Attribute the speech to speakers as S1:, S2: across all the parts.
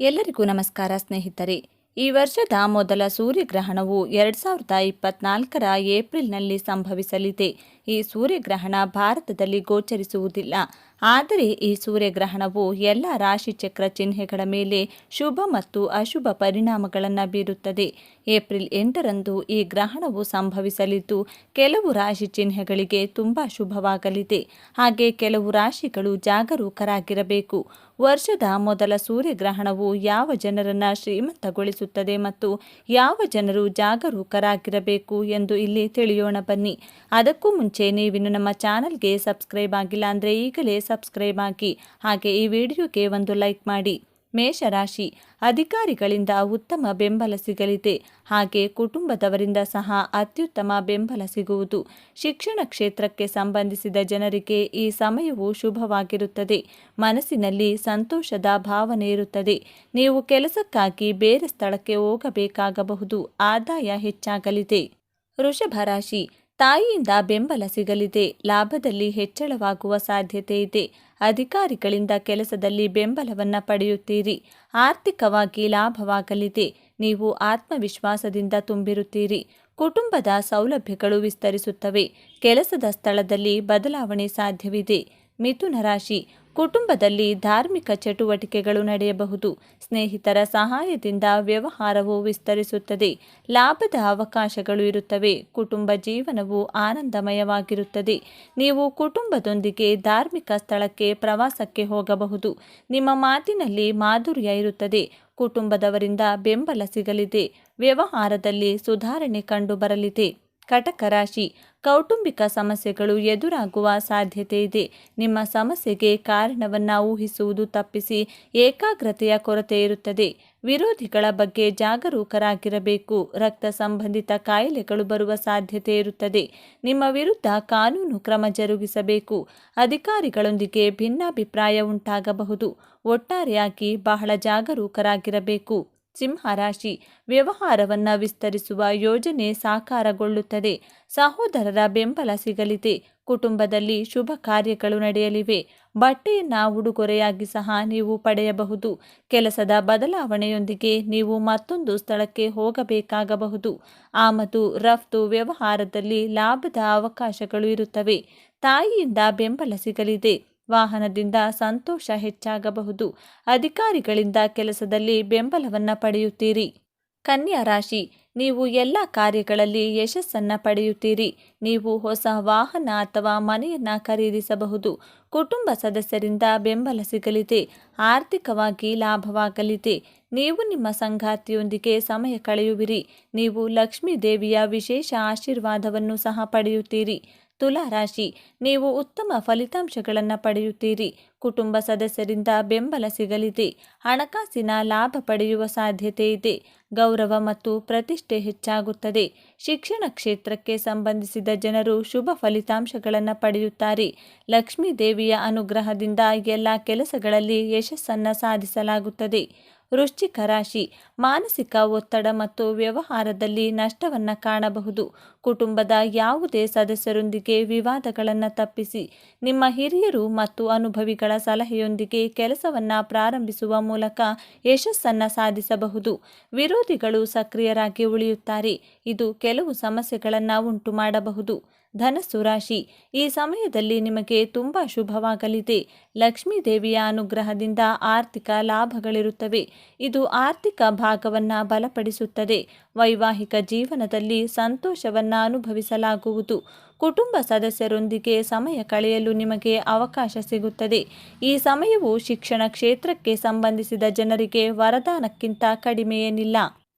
S1: ಎಲ್ಲರಿಗೂ ನಮಸ್ಕಾರ ಸ್ನೇಹಿತರೆ. ಈ ವರ್ಷದ ಮೊದಲ ಸೂರ್ಯಗ್ರಹಣವು 2024ರ ಏಪ್ರಿಲ್ನಲ್ಲಿ ಸಂಭವಿಸಲಿದೆ. ಈ ಸೂರ್ಯಗ್ರಹಣ ಭಾರತದಲ್ಲಿ ಗೋಚರಿಸುವುದಿಲ್ಲ. ಆದರೆ ಈ ಸೂರ್ಯಗ್ರಹಣವು ಎಲ್ಲ ರಾಶಿಚಕ್ರ ಚಿಹ್ನೆಗಳ ಮೇಲೆ ಶುಭ ಮತ್ತು ಅಶುಭ ಪರಿಣಾಮಗಳನ್ನು ಬೀರುತ್ತದೆ. ಏಪ್ರಿಲ್ 8ರಂದು ಈ ಗ್ರಹಣವು ಸಂಭವಿಸಲಿದ್ದು ಕೆಲವು ರಾಶಿ ಚಿಹ್ನೆಗಳಿಗೆ ತುಂಬ ಶುಭವಾಗಲಿದೆ. ಹಾಗೆ ಕೆಲವು ರಾಶಿಗಳು ಜಾಗರೂಕರಾಗಿರಬೇಕು. ವರ್ಷದ ಮೊದಲ ಸೂರ್ಯಗ್ರಹಣವು ಯಾವ ಜನರನ್ನು ಶ್ರೀಮಂತಗೊಳಿಸುತ್ತದೆ ಮತ್ತು ಯಾವ ಜನರು ಜಾಗರೂಕರಾಗಿರಬೇಕು ಎಂದು ಇಲ್ಲಿ ತಿಳಿಯೋಣ ಬನ್ನಿ. ಅದಕ್ಕೂ ಮುಂಚೆ ನೀವಿನ್ನು ನಮ್ಮ ಚಾನಲ್ಗೆ ಸಬ್ಸ್ಕ್ರೈಬ್ ಆಗಿಲ್ಲ ಅಂದರೆ ಈಗಲೇ ಸಬ್ಸ್ಕ್ರೈಬ್ ಆಗಿ, ಹಾಗೆ ಈ ವಿಡಿಯೋಗೆ ಒಂದು ಲೈಕ್ ಮಾಡಿ. ಮೇಷರಾಶಿ, ಅಧಿಕಾರಿಗಳಿಂದ ಉತ್ತಮ ಬೆಂಬಲ ಸಿಗಲಿದೆ. ಹಾಗೆ ಕುಟುಂಬದವರಿಂದ ಸಹ ಅತ್ಯುತ್ತಮ ಬೆಂಬಲ ಸಿಗುವುದು. ಶಿಕ್ಷಣ ಕ್ಷೇತ್ರಕ್ಕೆ ಸಂಬಂಧಿಸಿದ ಜನರಿಗೆ ಈ ಸಮಯವು ಶುಭವಾಗಿರುತ್ತದೆ. ಮನಸ್ಸಿನಲ್ಲಿ ಸಂತೋಷದ ಭಾವನೆ ಇರುತ್ತದೆ. ನೀವು ಕೆಲಸಕ್ಕಾಗಿ ಬೇರೆ ಸ್ಥಳಕ್ಕೆ ಹೋಗಬೇಕಾಗಬಹುದು. ಆದಾಯ ಹೆಚ್ಚಾಗಲಿದೆ. ವೃಷಭ ರಾಶಿ, ತಾಯಿಯಿಂದ ಬೆಂಬಲ ಸಿಗಲಿದೆ. ಲಾಭದಲ್ಲಿ ಹೆಚ್ಚಳವಾಗುವ ಸಾಧ್ಯತೆ ಇದೆ. ಅಧಿಕಾರಿಗಳಿಂದ ಕೆಲಸದಲ್ಲಿ ಬೆಂಬಲವನ್ನು ಪಡೆಯುತ್ತೀರಿ. ಆರ್ಥಿಕವಾಗಿ ಲಾಭವಾಗಲಿದೆ. ನೀವು ಆತ್ಮವಿಶ್ವಾಸದಿಂದ ತುಂಬಿರುತ್ತೀರಿ. ಕುಟುಂಬದ ಸೌಲಭ್ಯಗಳು ವಿಸ್ತರಿಸುತ್ತವೆ. ಕೆಲಸದ ಸ್ಥಳದಲ್ಲಿ ಬದಲಾವಣೆ ಸಾಧ್ಯವಿದೆ. ಮಿಥುನ ರಾಶಿ, ಕುಟುಂಬದಲ್ಲಿ ಧಾರ್ಮಿಕ ಚಟುವಟಿಕೆಗಳು ನಡೆಯಬಹುದು. ಸ್ನೇಹಿತರ ಸಹಾಯದಿಂದ ವ್ಯವಹಾರವು ವಿಸ್ತರಿಸುತ್ತದೆ. ಲಾಭದ ಅವಕಾಶಗಳು ಇರುತ್ತವೆ. ಕುಟುಂಬ ಜೀವನವು ಆನಂದಮಯವಾಗಿರುತ್ತದೆ. ನೀವು ಕುಟುಂಬದೊಂದಿಗೆ ಧಾರ್ಮಿಕ ಸ್ಥಳಕ್ಕೆ ಪ್ರವಾಸಕ್ಕೆ ಹೋಗಬಹುದು. ನಿಮ್ಮ ಮಾತಿನಲ್ಲಿ ಮಾಧುರ್ಯ ಇರುತ್ತದೆ. ಕುಟುಂಬದವರಿಂದ ಬೆಂಬಲ ಸಿಗಲಿದೆ. ವ್ಯವಹಾರದಲ್ಲಿ ಸುಧಾರಣೆ ಕಂಡುಬರಲಿದೆ. ಕಟಕ ರಾಶಿ, ಕೌಟುಂಬಿಕ ಸಮಸ್ಯೆಗಳು ಎದುರಾಗುವ ಸಾಧ್ಯತೆ ಇದೆ. ನಿಮ್ಮ ಸಮಸ್ಯೆಗೆ ಕಾರಣವನ್ನು ಊಹಿಸುವುದು ತಪ್ಪಿಸಿ ಏಕಾಗ್ರತೆಯ ಕೊರತೆ ಇರುತ್ತದೆ. ವಿರೋಧಿಗಳ ಬಗ್ಗೆ ಜಾಗರೂಕರಾಗಿರಬೇಕು. ರಕ್ತ ಸಂಬಂಧಿತ ಕಾಯಿಲೆಗಳು ಬರುವ ಸಾಧ್ಯತೆ ಇರುತ್ತದೆ. ನಿಮ್ಮ ವಿರುದ್ಧ ಕಾನೂನು ಕ್ರಮ ಜರುಗಿಸಬೇಕು. ಅಧಿಕಾರಿಗಳೊಂದಿಗೆ ಭಿನ್ನಾಭಿಪ್ರಾಯ ಉಂಟಾಗಬಹುದು. ಒಟ್ಟಾರೆಯಾಗಿ ಬಹಳ ಜಾಗರೂಕರಾಗಿರಬೇಕು. ಸಿಂಹರಾಶಿ, ವ್ಯವಹಾರವನ್ನು ವಿಸ್ತರಿಸುವ ಯೋಜನೆ ಸಾಕಾರಗೊಳ್ಳುತ್ತದೆ. ಸಹೋದರರ ಬೆಂಬಲ ಸಿಗಲಿದೆ. ಕುಟುಂಬದಲ್ಲಿ ಶುಭ ಕಾರ್ಯಗಳು ನಡೆಯಲಿವೆ. ಬಟ್ಟೆಯನ್ನು ಉಡುಗೊರೆಯಾಗಿ ಸಹ ನೀವು ಪಡೆಯಬಹುದು. ಕೆಲಸದ ಬದಲಾವಣೆಯೊಂದಿಗೆ ನೀವು ಮತ್ತೊಂದು ಸ್ಥಳಕ್ಕೆ ಹೋಗಬೇಕಾಗಬಹುದು. ಆಮದು ರಫ್ತು ವ್ಯವಹಾರದಲ್ಲಿ ಲಾಭದ ಅವಕಾಶಗಳು ಇರುತ್ತವೆ. ತಾಯಿಯಿಂದ ಬೆಂಬಲ ಸಿಗಲಿದೆ. ವಾಹನದಿಂದ ಸಂತೋಷ ಹೆಚ್ಚಾಗಬಹುದು. ಅಧಿಕಾರಿಗಳಿಂದ ಕೆಲಸದಲ್ಲಿ ಬೆಂಬಲವನ್ನು ಪಡೆಯುತ್ತೀರಿ. ಕನ್ಯಾ ರಾಶಿ, ನೀವು ಎಲ್ಲ ಕಾರ್ಯಗಳಲ್ಲಿ ಯಶಸ್ಸನ್ನು ಪಡೆಯುತ್ತೀರಿ. ನೀವು ಹೊಸ ವಾಹನ ಅಥವಾ ಮನೆಯನ್ನು ಖರೀದಿಸಬಹುದು. ಕುಟುಂಬ ಸದಸ್ಯರಿಂದ ಬೆಂಬಲ ಸಿಗಲಿದೆ. ಆರ್ಥಿಕವಾಗಿ ಲಾಭವಾಗಲಿದೆ. ನೀವು ನಿಮ್ಮ ಸಂಗಾತಿಯೊಂದಿಗೆ ಸಮಯ ಕಳೆಯುವಿರಿ. ನೀವು ಲಕ್ಷ್ಮೀ ದೇವಿಯ ವಿಶೇಷ ಆಶೀರ್ವಾದವನ್ನು ಸಹ ಪಡೆಯುತ್ತೀರಿ. ತುಲಾ ರಾಶಿ, ನೀವು ಉತ್ತಮ ಫಲಿತಾಂಶಗಳನ್ನು ಪಡೆಯುತ್ತೀರಿ. ಕುಟುಂಬ ಸದಸ್ಯರಿಂದ ಬೆಂಬಲ ಸಿಗಲಿದೆ. ಹಣಕಾಸಿನ ಲಾಭ ಪಡೆಯುವ ಸಾಧ್ಯತೆ ಇದೆ. ಗೌರವ ಮತ್ತು ಪ್ರತಿಷ್ಠೆ ಹೆಚ್ಚಾಗುತ್ತದೆ. ಶಿಕ್ಷಣ ಕ್ಷೇತ್ರಕ್ಕೆ ಸಂಬಂಧಿಸಿದ ಜನರು ಶುಭ ಫಲಿತಾಂಶಗಳನ್ನು ಪಡೆಯುತ್ತಾರೆ. ಲಕ್ಷ್ಮೀ ದೇವಿಯ ಅನುಗ್ರಹದಿಂದ ಎಲ್ಲ ಕೆಲಸಗಳಲ್ಲಿ ಯಶಸ್ಸನ್ನು ಸಾಧಿಸಲಾಗುತ್ತದೆ. ವೃಶ್ಚಿಕ ರಾಶಿ, ಮಾನಸಿಕ ಒತ್ತಡ ಮತ್ತು ವ್ಯವಹಾರದಲ್ಲಿ ನಷ್ಟವನ್ನು ಕಾಣಬಹುದು. ಕುಟುಂಬದ ಯಾವುದೇ ಸದಸ್ಯರೊಂದಿಗೆ ವಿವಾದಗಳನ್ನು ತಪ್ಪಿಸಿ. ನಿಮ್ಮ ಹಿರಿಯರು ಮತ್ತು ಅನುಭವಿಗಳ ಸಲಹೆಯೊಂದಿಗೆ ಕೆಲಸವನ್ನು ಪ್ರಾರಂಭಿಸುವ ಮೂಲಕ ಯಶಸ್ಸನ್ನು ಸಾಧಿಸಬಹುದು. ವಿರೋಧಿಗಳು ಸಕ್ರಿಯರಾಗಿ ಉಳಿಯುತ್ತಾರೆ. ಇದು ಕೆಲವು ಸಮಸ್ಯೆಗಳನ್ನು ಉಂಟು ಮಾಡಬಹುದು. ಧನಸ್ಸು ರಾಶಿ, ಈ ಸಮಯದಲ್ಲಿ ನಿಮಗೆ ತುಂಬ ಶುಭವಾಗಲಿದೆ. ಲಕ್ಷ್ಮೀ ದೇವಿಯ ಅನುಗ್ರಹದಿಂದ ಆರ್ಥಿಕ ಲಾಭಗಳಿರುತ್ತವೆ. ಇದು ಆರ್ಥಿಕ ಭಾಗವನ್ನು ಬಲಪಡಿಸುತ್ತದೆ. ವೈವಾಹಿಕ ಜೀವನದಲ್ಲಿ ಸಂತೋಷವನ್ನು ಅನುಭವಿಸಲಾಗುವುದು. ಕುಟುಂಬ ಸದಸ್ಯರೊಂದಿಗೆ ಸಮಯ ಕಳೆಯಲು ನಿಮಗೆ ಅವಕಾಶ ಸಿಗುತ್ತದೆ. ಈ ಸಮಯವು ಶಿಕ್ಷಣ ಕ್ಷೇತ್ರಕ್ಕೆ ಸಂಬಂಧಿಸಿದ ಜನರಿಗೆ ವರದಾನಕ್ಕಿಂತ ಕಡಿಮೆಯೇನಿಲ್ಲ.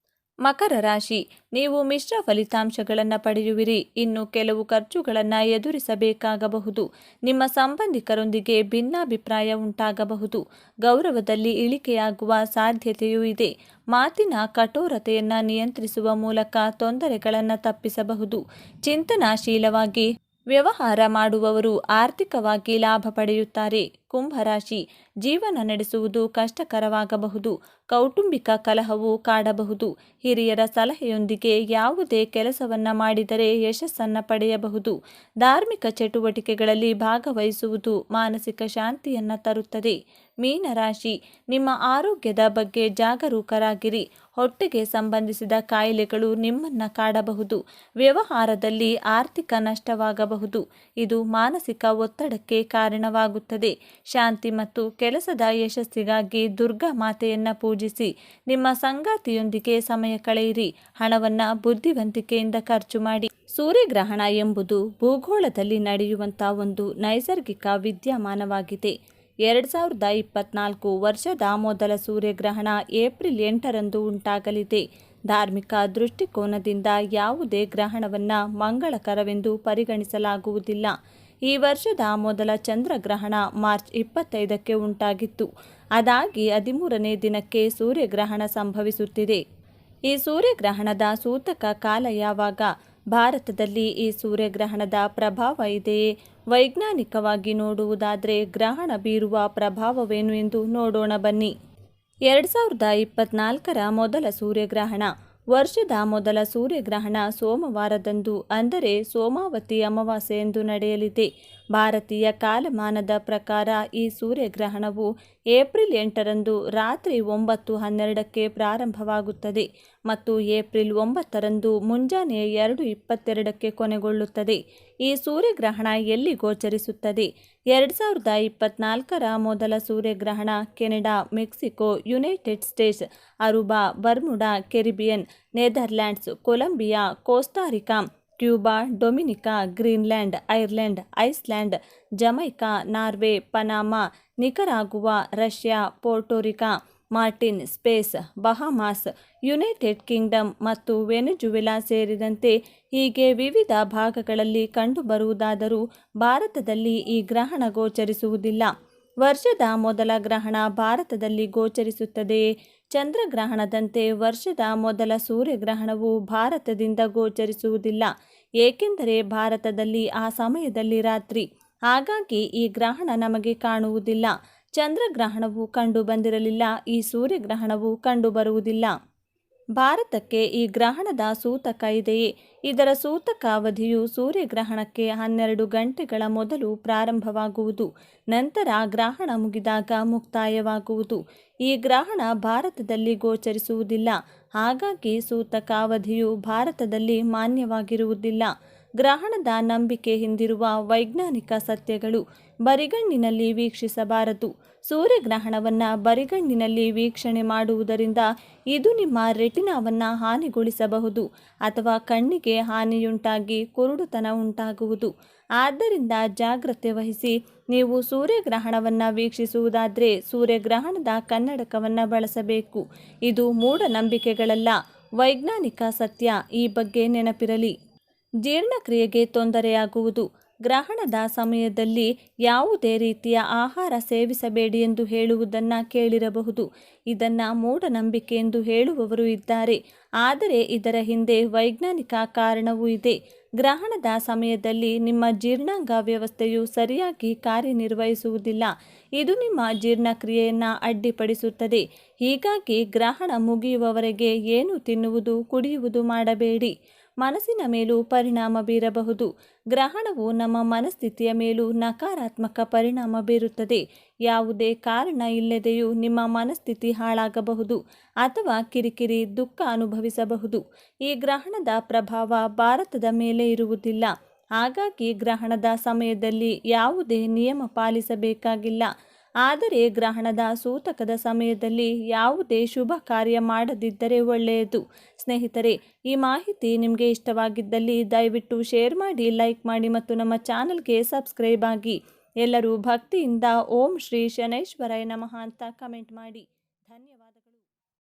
S1: ಮಕರ ರಾಶಿ, ನೀವು ಮಿಶ್ರ ಫಲಿತಾಂಶಗಳನ್ನು ಪಡೆಯುವಿರಿ. ಇನ್ನು ಕೆಲವು ಖರ್ಚುಗಳನ್ನು ಎದುರಿಸಬೇಕಾಗಬಹುದು. ನಿಮ್ಮ ಸಂಬಂಧಿಕರೊಂದಿಗೆ ಭಿನ್ನಾಭಿಪ್ರಾಯ ಉಂಟಾಗಬಹುದು. ಗೌರವದಲ್ಲಿ ಇಳಿಕೆಯಾಗುವ ಸಾಧ್ಯತೆಯೂ ಇದೆ. ಮಾತಿನ ಕಠೋರತೆಯನ್ನು ನಿಯಂತ್ರಿಸುವ ಮೂಲಕ ತೊಂದರೆಗಳನ್ನು ತಪ್ಪಿಸಬಹುದು. ಚಿಂತನಾಶೀಲವಾಗಿ ವ್ಯವಹಾರ ಮಾಡುವವರು ಆರ್ಥಿಕವಾಗಿ ಲಾಭ ಪಡೆಯುತ್ತಾರೆ. ಕುಂಭರಾಶಿ, ಜೀವನ ನಡೆಸುವುದು ಕಷ್ಟಕರವಾಗಬಹುದು. ಕೌಟುಂಬಿಕ ಕಲಹವು ಕಾಡಬಹುದು. ಹಿರಿಯರ ಸಲಹೆಯೊಂದಿಗೆ ಯಾವುದೇ ಕೆಲಸವನ್ನ ಮಾಡಿದರೆ ಯಶಸ್ಸನ್ನು ಪಡೆಯಬಹುದು. ಧಾರ್ಮಿಕ ಚಟುವಟಿಕೆಗಳಲ್ಲಿ ಭಾಗವಹಿಸುವುದು ಮಾನಸಿಕ ಶಾಂತಿಯನ್ನು ತರುತ್ತದೆ. ಮೀನರಾಶಿ, ನಿಮ್ಮ ಆರೋಗ್ಯದ ಬಗ್ಗೆ ಜಾಗರೂಕರಾಗಿರಿ. ಹೊಟ್ಟೆಗೆ ಸಂಬಂಧಿಸಿದ ಕಾಯಿಲೆಗಳು ನಿಮ್ಮನ್ನು ಕಾಡಬಹುದು. ವ್ಯವಹಾರದಲ್ಲಿ ಆರ್ಥಿಕ ನಷ್ಟವಾಗಬಹುದು. ಇದು ಮಾನಸಿಕ ಒತ್ತಡಕ್ಕೆ ಕಾರಣವಾಗುತ್ತದೆ. ಶಾಂತಿ ಮತ್ತು ಕೆಲಸದ ಯಶಸ್ಸಿಗಾಗಿ ದುರ್ಗಾ ಮಾತೆಯನ್ನು ಪೂಜಿಸಿ. ನಿಮ್ಮ ಸಂಗಾತಿಯೊಂದಿಗೆ ಸಮಯ ಕಳೆಯಿರಿ. ಹಣವನ್ನು ಬುದ್ಧಿವಂತಿಕೆಯಿಂದ ಖರ್ಚು ಮಾಡಿ. ಸೂರ್ಯಗ್ರಹಣ ಎಂಬುದು ಭೂಗೋಳದಲ್ಲಿ ನಡೆಯುವಂಥ ಒಂದು ನೈಸರ್ಗಿಕ ವಿದ್ಯಮಾನವಾಗಿದೆ. 2024 ವರ್ಷದ ಮೊದಲ ಸೂರ್ಯಗ್ರಹಣ ಏಪ್ರಿಲ್ 8ರಂದು ಉಂಟಾಗಲಿದೆ. ಧಾರ್ಮಿಕ ದೃಷ್ಟಿಕೋನದಿಂದ ಯಾವುದೇ ಗ್ರಹಣವನ್ನು ಮಂಗಳಕರವೆಂದು ಪರಿಗಣಿಸಲಾಗುವುದಿಲ್ಲ. ಈ ವರ್ಷದ ಮೊದಲ ಚಂದ್ರಗ್ರಹಣ ಮಾರ್ಚ್ 25ಕ್ಕೆ ಉಂಟಾಗಿತ್ತು. ಅದಾಗಿ 13ನೇ ದಿನಕ್ಕೆ ಸೂರ್ಯಗ್ರಹಣ ಸಂಭವಿಸುತ್ತಿದೆ. ಈ ಸೂರ್ಯಗ್ರಹಣದ ಸೂತಕ ಕಾಲ ಯಾವಾಗ? ಭಾರತದಲ್ಲಿ ಈ ಸೂರ್ಯಗ್ರಹಣದ ಪ್ರಭಾವ ಇದೆಯೇ? ವೈಜ್ಞಾನಿಕವಾಗಿ ನೋಡುವುದಾದರೆ ಗ್ರಹಣ ಬೀರುವ ಪ್ರಭಾವವೇನು ಎಂದು ನೋಡೋಣ ಬನ್ನಿ. 2024ರ ಮೊದಲ ಸೂರ್ಯಗ್ರಹಣ. ವರ್ಷದ ಮೊದಲ ಸೂರ್ಯಗ್ರಹಣ ಸೋಮವಾರದಂದು ಅಂದರೆ ಸೋಮಾವತಿ ಅಮಾವಾಸ್ಯೆಯಂದು ನಡೆಯಲಿದೆ. ಭಾರತೀಯ ಕಾಲಮಾನದ ಪ್ರಕಾರ ಈ ಸೂರ್ಯಗ್ರಹಣವು ಏಪ್ರಿಲ್ 8ರಂದು ರಾತ್ರಿ 9:12ಕ್ಕೆ ಪ್ರಾರಂಭವಾಗುತ್ತದೆ ಮತ್ತು ಏಪ್ರಿಲ್ 9ರಂದು ಮುಂಜಾನೆ 2:22ಕ್ಕೆ ಕೊನೆಗೊಳ್ಳುತ್ತದೆ. ಈ ಸೂರ್ಯಗ್ರಹಣ ಎಲ್ಲಿ ಗೋಚರಿಸುತ್ತದೆ? 2024ರ ಮೊದಲ ಸೂರ್ಯಗ್ರಹಣ Canada, Mexico, United States, Aruba, Bermuda, Caribbean, Netherlands, Colombia, Costa Rica, Cuba, Dominica, Greenland, Ireland, Iceland, Jamaica, Norway, Panama, Nicaragua, Russia, Puerto Rico, Martin, Spain, Bahamas, United Kingdom ಮತ್ತು ವೆನೆಜುವೆಲಾ ಸೇರಿದಂತೆ ಹೀಗೆ ವಿವಿಧ ಭಾಗಗಳಲ್ಲಿ ಕಂಡುಬರುವುದಾದರೂ ಭಾರತದಲ್ಲಿ ಈ ಗ್ರಹಣ ಗೋಚರಿಸುವುದಿಲ್ಲ. ವರ್ಷದ ಮೊದಲ ಗ್ರಹಣ ಭಾರತದಲ್ಲಿ ಗೋಚರಿಸುತ್ತದೆಯೇ? ಚಂದ್ರಗ್ರಹಣದಂತೆ ವರ್ಷದ ಮೊದಲ ಸೂರ್ಯಗ್ರಹಣವು ಭಾರತದಿಂದ ಗೋಚರಿಸುವುದಿಲ್ಲ. ಏಕೆಂದರೆ ಭಾರತದಲ್ಲಿ ಆ ಸಮಯದಲ್ಲಿ ರಾತ್ರಿ. ಹಾಗಾಗಿ ಈ ಗ್ರಹಣ ನಮಗೆ ಕಾಣುವುದಿಲ್ಲ. ಚಂದ್ರಗ್ರಹಣವು ಕಂಡು ಬಂದಿರಲಿಲ್ಲ. ಈ ಸೂರ್ಯಗ್ರಹಣವು ಕಂಡುಬರುವುದಿಲ್ಲ. ಭಾರತಕ್ಕೆ ಈ ಗ್ರಹಣದ ಸೂತಕ ಇದೆಯೇ? ಇದರ ಸೂತಕ ಅವಧಿಯು ಸೂರ್ಯಗ್ರಹಣಕ್ಕೆ 12 ಗಂಟೆಗಳ ಮೊದಲು ಪ್ರಾರಂಭವಾಗುವುದು. ನಂತರ ಗ್ರಹಣ ಮುಗಿದಾಗ ಮುಕ್ತಾಯವಾಗುವುದು. ಈ ಗ್ರಹಣ ಭಾರತದಲ್ಲಿ ಗೋಚರಿಸುವುದಿಲ್ಲ. ಹಾಗಾಗಿ ಸೂತಕ ಅವಧಿಯು ಭಾರತದಲ್ಲಿ ಮಾನ್ಯವಾಗಿರುವುದಿಲ್ಲ. ಗ್ರಹಣದ ನಂಬಿಕೆ ಹಿಂದಿರುವ ವೈಜ್ಞಾನಿಕ ಸತ್ಯಗಳು. ಬರಿಗಣ್ಣಿನಲ್ಲಿ ವೀಕ್ಷಿಸಬಾರದು. ಸೂರ್ಯಗ್ರಹಣವನ್ನು ಬರಿಗಣ್ಣಿನಲ್ಲಿ ವೀಕ್ಷಣೆ ಮಾಡುವುದರಿಂದ ಇದು ನಿಮ್ಮ ರೆಟಿನಾವನ್ನು ಹಾನಿಗೊಳಿಸಬಹುದು ಅಥವಾ ಕಣ್ಣಿಗೆ ಹಾನಿಯುಂಟಾಗಿ ಕುರುಡುತನ ಉಂಟಾಗುವುದು. ಆದ್ದರಿಂದ ಜಾಗ್ರತೆ ವಹಿಸಿ. ನೀವು ಸೂರ್ಯಗ್ರಹಣವನ್ನು ವೀಕ್ಷಿಸುವುದಾದರೆ ಸೂರ್ಯಗ್ರಹಣದ ಕನ್ನಡಕವನ್ನು ಬಳಸಬೇಕು. ಇದು ಮೂಢನಂಬಿಕೆಗಳಲ್ಲ, ವೈಜ್ಞಾನಿಕ ಸತ್ಯ. ಈ ಬಗ್ಗೆ ನೆನಪಿರಲಿ. ಜೀರ್ಣಕ್ರಿಯೆಗೆ ತೊಂದರೆಯಾಗುವುದು. ಗ್ರಹಣದ ಸಮಯದಲ್ಲಿ ಯಾವುದೇ ರೀತಿಯ ಆಹಾರ ಸೇವಿಸಬೇಡಿ ಎಂದು ಹೇಳುವುದನ್ನು ಕೇಳಿರಬಹುದು. ಇದನ್ನು ಮೂಢನಂಬಿಕೆ ಎಂದು ಹೇಳುವವರು ಇದ್ದಾರೆ. ಆದರೆ ಇದರ ಹಿಂದೆ ವೈಜ್ಞಾನಿಕ ಕಾರಣವೂ ಇದೆ. ಗ್ರಹಣದ ಸಮಯದಲ್ಲಿ ನಿಮ್ಮ ಜೀರ್ಣಾಂಗ ವ್ಯವಸ್ಥೆಯು ಸರಿಯಾಗಿ ಕಾರ್ಯನಿರ್ವಹಿಸುವುದಿಲ್ಲ. ಇದು ನಿಮ್ಮ ಜೀರ್ಣಕ್ರಿಯೆಯನ್ನು ಅಡ್ಡಿಪಡಿಸುತ್ತದೆ. ಹೀಗಾಗಿ ಗ್ರಹಣ ಮುಗಿಯುವವರೆಗೆ ಏನು ತಿನ್ನುವುದು, ಕುಡಿಯುವುದು ಮಾಡಬೇಡಿ. ಮನಸ್ಸಿನ ಮೇಲೂ ಪರಿಣಾಮ ಬೀರಬಹುದು. ಗ್ರಹಣವು ನಮ್ಮ ಮನಸ್ಥಿತಿಯ ಮೇಲೂ ನಕಾರಾತ್ಮಕ ಪರಿಣಾಮ ಬೀರುತ್ತದೆ. ಯಾವುದೇ ಕಾರಣ ಇಲ್ಲದೆಯೂ ನಿಮ್ಮ ಮನಸ್ಥಿತಿ ಹಾಳಾಗಬಹುದು ಅಥವಾ ಕಿರಿಕಿರಿ, ದುಃಖ ಅನುಭವಿಸಬಹುದು. ಈ ಗ್ರಹಣದ ಪ್ರಭಾವ ಭಾರತದ ಮೇಲೆ ಇರುವುದಿಲ್ಲ. ಹಾಗಾಗಿ ಗ್ರಹಣದ ಸಮಯದಲ್ಲಿ ಯಾವುದೇ ನಿಯಮ ಪಾಲಿಸಬೇಕಾಗಿಲ್ಲ. ಆದರೆ ಗ್ರಹಣದ ಸೂತಕದ ಸಮಯದಲ್ಲಿ ಯಾವುದೇ ಶುಭ ಕಾರ್ಯ ಮಾಡದಿದ್ದರೆ ಒಳ್ಳೆಯದು. ಸ್ನೇಹಿತರೆ, ಈ ಮಾಹಿತಿ ನಿಮಗೆ ಇಷ್ಟವಾಗಿದ್ದಲ್ಲಿ ದಯವಿಟ್ಟು ಶೇರ್ ಮಾಡಿ, ಲೈಕ್ ಮಾಡಿ ಮತ್ತು ನಮ್ಮ ಚಾನಲ್ಗೆ ಸಬ್ಸ್ಕ್ರೈಬ್ ಆಗಿ. ಎಲ್ಲರೂ ಭಕ್ತಿಯಿಂದ ಓಂ ಶ್ರೀ ಶನೈಶ್ವರಾಯ ನಮಃ ಅಂತ ಕಮೆಂಟ್ ಮಾಡಿ. ಧನ್ಯವಾದ.